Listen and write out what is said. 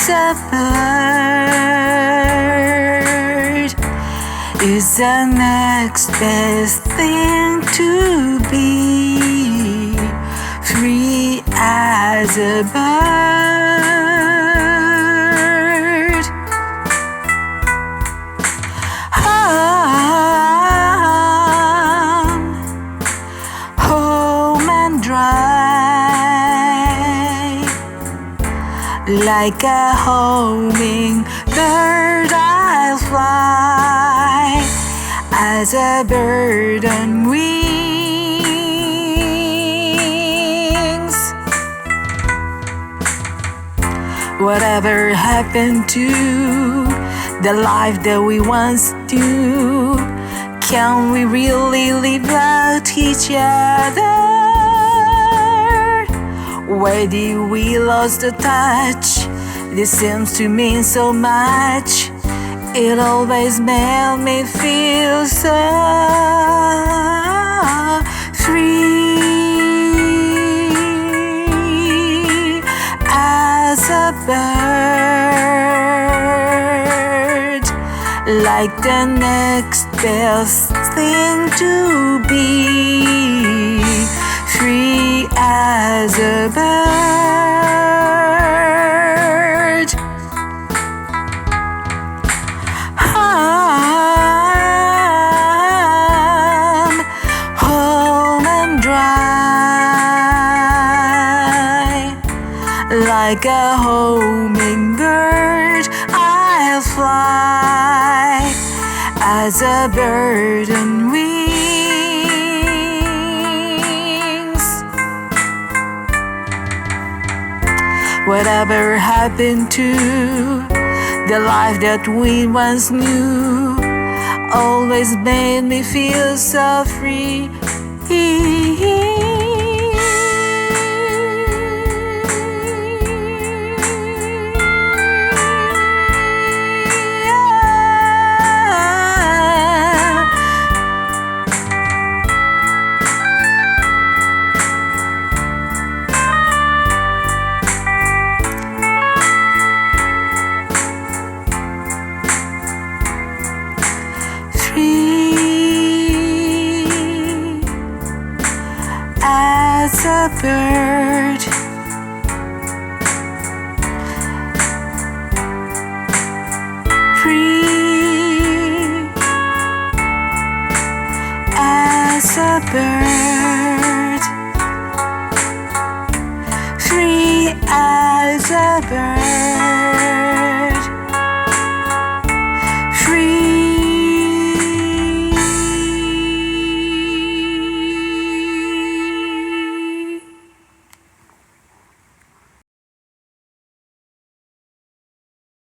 as a bird is the next best thing to be free as a bird. Home and dry, like a homing bird I'll fly as a bird on wings. Whatever happened to the life that we once knew? Can we really live out each other? Where did we lose the touch? This seems to mean so much. It always made me feel so free as a bird, like the next best thing to be free as a bird. Home and dry, like a homing bird I'll fly as a bird on wings. Whatever happened to the life that we once knew? Always made me feel so free. As a bird, free as a bird, free as a bird.